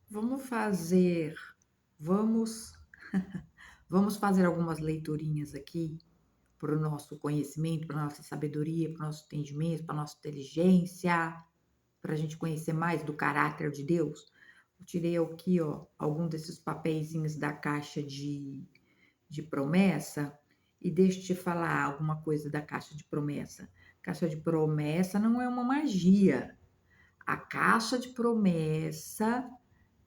Vamos fazer vamos vamos fazer algumas leiturinhas aqui para o nosso conhecimento, para a nossa sabedoria, para o nosso entendimento, para a nossa inteligência, para a gente conhecer mais do caráter de Deus. Eu tirei aqui, ó, algum desses papeizinhos da caixa de promessa e deixa eu te falar alguma coisa da caixa de promessa. Caixa de promessa não é uma magia. A caixa de promessa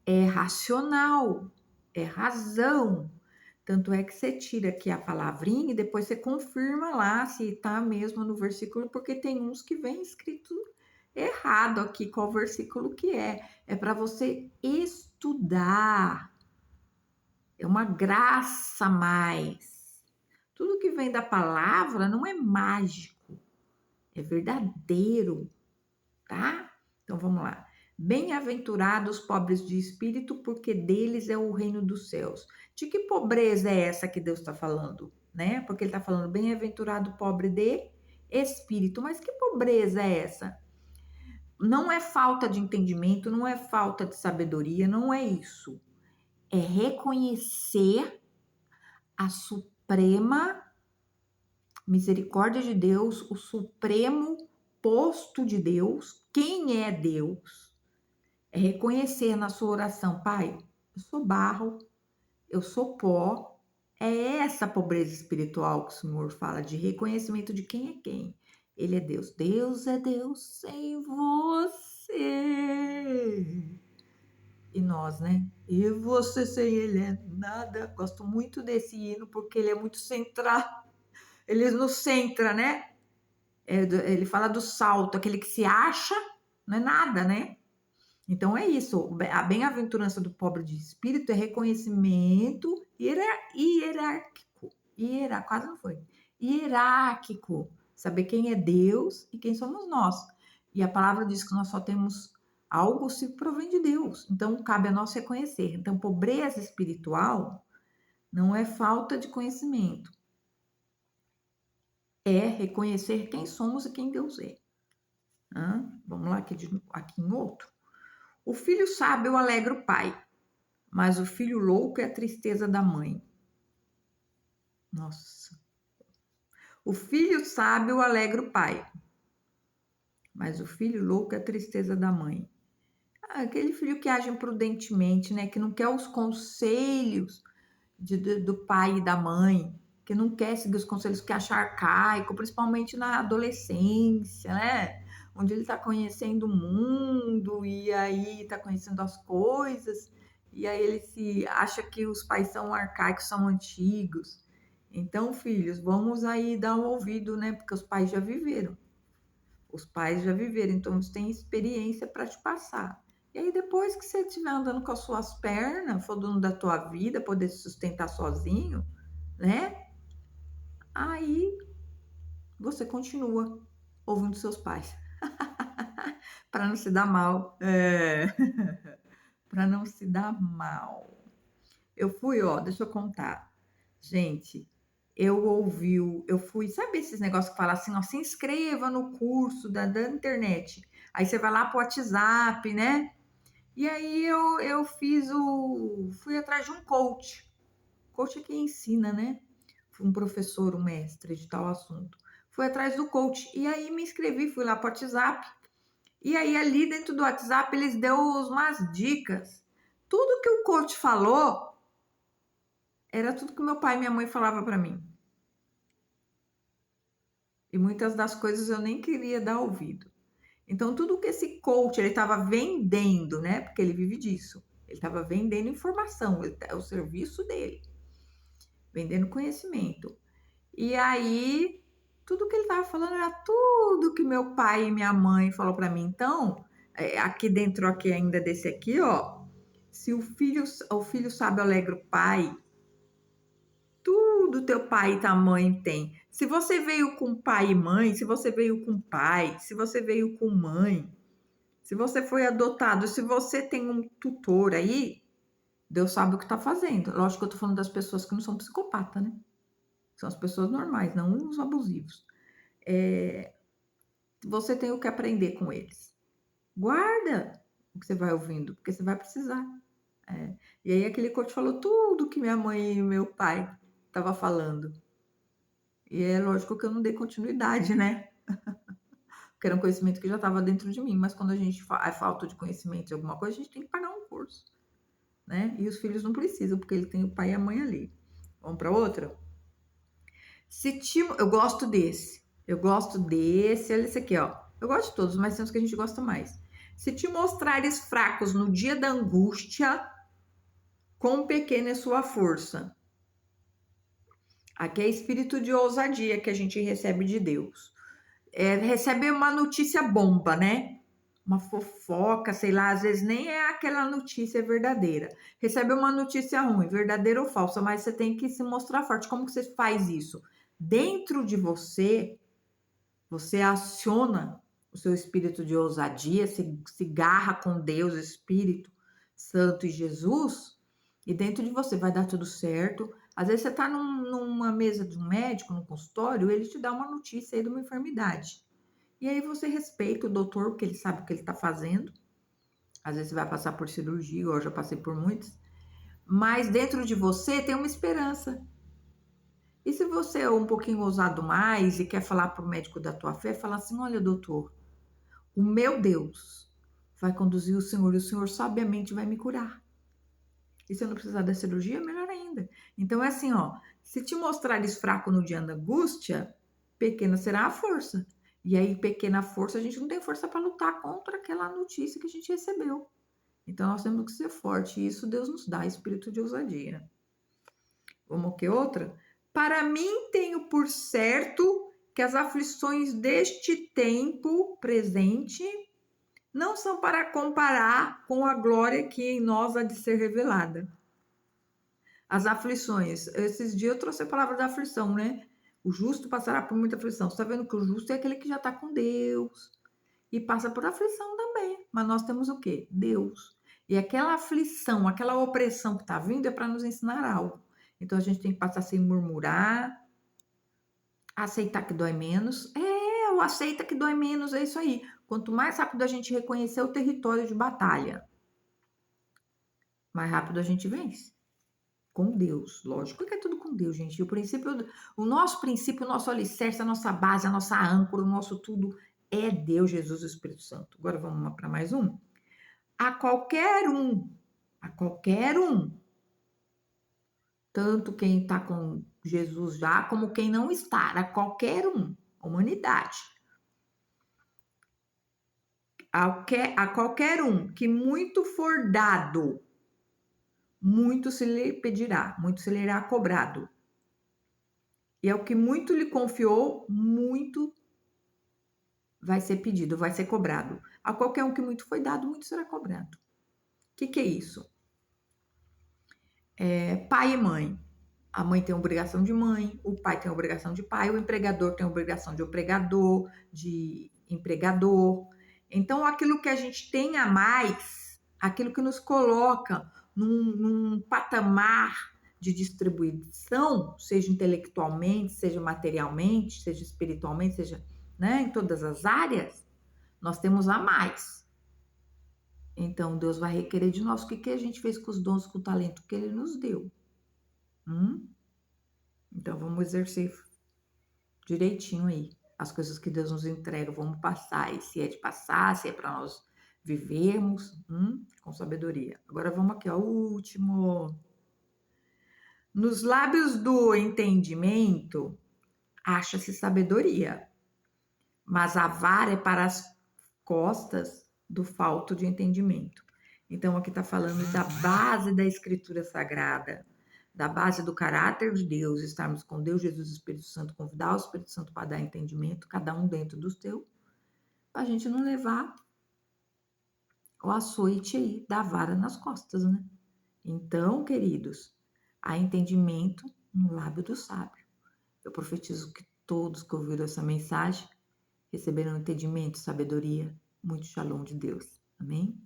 é racional, é razão. Tanto é que você tira aqui a palavrinha e depois você confirma lá se está mesmo no versículo, porque tem uns que vem escrito errado aqui qual versículo que é. É para você estudar. É uma graça a mais. Tudo que vem da palavra não é mágico, é verdadeiro, tá? Então vamos lá. Bem-aventurados os pobres de espírito, porque deles é o reino dos céus. De que pobreza é essa que Deus está falando, né? Porque ele está falando bem-aventurado o pobre de espírito. Mas que pobreza é essa? Não é falta de entendimento, não é falta de sabedoria, não é isso. É reconhecer a suprema misericórdia de Deus, o supremo posto de Deus, quem é Deus. É reconhecer na sua oração, Pai, eu sou barro, eu sou pó. É essa pobreza espiritual que o Senhor fala, de reconhecimento de quem é quem. Ele é Deus. Deus é Deus sem você. E nós, né? E você sem ele é nada. Gosto muito desse hino porque ele é muito central. Ele nos centra, né? Ele fala do salto, aquele que se acha, não é nada, né? Então é isso, a bem-aventurança do pobre de espírito é reconhecimento hierárquico, quase não foi, hierárquico, saber quem é Deus e quem somos nós. E a palavra diz que nós só temos algo se provém de Deus, então cabe a nós reconhecer. Então, pobreza espiritual não é falta de conhecimento, é reconhecer quem somos e quem Deus é. Vamos lá, aqui em outro. O filho sábio alegra o pai, mas o filho louco é a tristeza da mãe. Nossa. O filho sábio alegra o pai, mas o filho louco é a tristeza da mãe. Aquele filho que age imprudentemente, né? Que não quer os conselhos do pai e da mãe, que não quer seguir os conselhos, que acha arcaico, principalmente na adolescência, né? Onde ele está conhecendo o mundo e aí está conhecendo as coisas, e aí ele se acha que os pais são arcaicos, são antigos. Então, filhos, vamos aí dar um ouvido, né? Porque os pais já viveram. Os pais já viveram, então eles têm experiência para te passar. E aí, depois que você estiver andando com as suas pernas, for dono da tua vida, poder se sustentar sozinho, né? Aí você continua ouvindo seus pais. Para não se dar mal. Para não se dar mal. Eu fui, ó, deixa eu contar. Gente, eu fui, sabe esses negócios que falam assim, ó, se inscreva no curso da internet. Aí você vai lá pro WhatsApp, né? E aí eu fui atrás de um coach. Coach é quem ensina, né? Um professor, um mestre de tal assunto. Fui atrás do coach. E aí me inscrevi, fui lá pro WhatsApp. E aí ali dentro do WhatsApp eles deu umas dicas. Tudo que o coach falou era tudo que meu pai e minha mãe falavam para mim. E muitas das coisas eu nem queria dar ouvido. Então, tudo que esse coach ele estava vendendo, né? Porque ele vive disso. Ele estava vendendo informação, é o serviço dele, vendendo conhecimento. E aí, tudo que ele estava falando era tudo que meu pai e minha mãe falou para mim. Então, aqui dentro aqui ainda desse aqui, ó, se o filho sabe alegra o pai, tudo teu pai e tua mãe tem. Se você veio com pai e mãe, se você veio com pai, se você veio com mãe, se você foi adotado, se você tem um tutor aí, Deus sabe o que está fazendo. Lógico que eu tô falando das pessoas que não são psicopatas, né? São as pessoas normais, não os abusivos. Você tem o que aprender com eles. Guarda o que você vai ouvindo, porque você vai precisar. É. E aí aquele coach falou tudo que minha mãe e meu pai estava falando. E é lógico que eu não dei continuidade, né, porque era um conhecimento que já estava dentro de mim, mas quando a gente é falta de conhecimento de alguma coisa, a gente tem que pagar um curso, né, e os filhos não precisam, porque ele tem o pai e a mãe ali. Vamos para outra? Se te eu gosto desse, olha esse aqui, ó. Eu gosto de todos, mas tem uns que a gente gosta mais. Se te mostrares fracos no dia da angústia, quão pequena é sua força. Aqui é espírito de ousadia que a gente recebe de Deus. Recebe uma notícia bomba, né? Uma fofoca, sei lá, às vezes nem é aquela notícia verdadeira. Recebe uma notícia ruim, verdadeira ou falsa, mas você tem que se mostrar forte. Como que você faz isso? Dentro de você, você aciona o seu espírito de ousadia, se garra com Deus, Espírito Santo e Jesus, e dentro de você vai dar tudo certo. Às vezes você está numa mesa de um médico, num consultório, ele te dá uma notícia aí de uma enfermidade. E aí você respeita o doutor, porque ele sabe o que ele está fazendo. Às vezes você vai passar por cirurgia, eu já passei por muitas. Mas dentro de você tem uma esperança. E se você é um pouquinho ousado mais e quer falar para o médico da tua fé, falar assim: olha, doutor, o meu Deus vai conduzir o senhor e o senhor sabiamente vai me curar. E se eu não precisar da cirurgia, melhor ainda. Então é assim, ó, se te mostrares fraco no dia da angústia, pequena será a força. E aí, pequena força, a gente não tem força para lutar contra aquela notícia que a gente recebeu. Então nós temos que ser forte. E isso Deus nos dá, espírito de ousadia. Vamos que outra? Para mim tenho por certo que as aflições deste tempo presente não são para comparar com a glória que em nós há de ser revelada. As aflições. Esses dias eu trouxe a palavra da aflição, né? O justo passará por muita aflição. Você está vendo que o justo é aquele que já está com Deus e passa por aflição também. Mas nós temos o quê? Deus. E aquela aflição, aquela opressão que está vindo é para nos ensinar algo. Então a gente tem que passar sem murmurar, aceitar que dói menos. O aceita que dói menos, é isso aí. Quanto mais rápido a gente reconhecer o território de batalha, mais rápido a gente vence. Com Deus, lógico que é tudo com Deus, gente. O nosso princípio, o nosso alicerce, a nossa base, a nossa âncora, o nosso tudo é Deus, Jesus e o Espírito Santo. Agora vamos para mais um. A qualquer um, tanto quem está com Jesus já, como quem não está, a qualquer um, humanidade. A qualquer um que muito for dado, muito se lhe pedirá, muito se lhe irá cobrado. E ao que muito lhe confiou, muito vai ser pedido, vai ser cobrado. A qualquer um que muito foi dado, muito será cobrado. O que é isso? Pai e mãe. A mãe tem obrigação de mãe, o pai tem obrigação de pai, o empregador tem obrigação de empregador. Então, aquilo que a gente tem a mais, aquilo que nos coloca num patamar de distribuição, seja intelectualmente, seja materialmente, seja espiritualmente, seja, né, em todas as áreas, nós temos a mais. Então, Deus vai requerer de nós o que a gente fez com os dons, com o talento que Ele nos deu. Então, vamos exercer direitinho aí as coisas que Deus nos entrega, vamos passar. E se é de passar, se é para nós vivermos com sabedoria. Agora vamos aqui, ó, o último. Nos lábios do entendimento acha-se sabedoria, mas a vara é para as costas do falto de entendimento. Então, aqui está falando da base da Escritura Sagrada, da base do caráter de Deus, estarmos com Deus, Jesus e o Espírito Santo, convidar o Espírito Santo para dar entendimento, cada um dentro do seu, para a gente não levar o açoite aí da vara nas costas, né? Então, queridos, há entendimento no lábio do sábio. Eu profetizo que todos que ouviram essa mensagem receberão entendimento, sabedoria, muito shalom de Deus. Amém?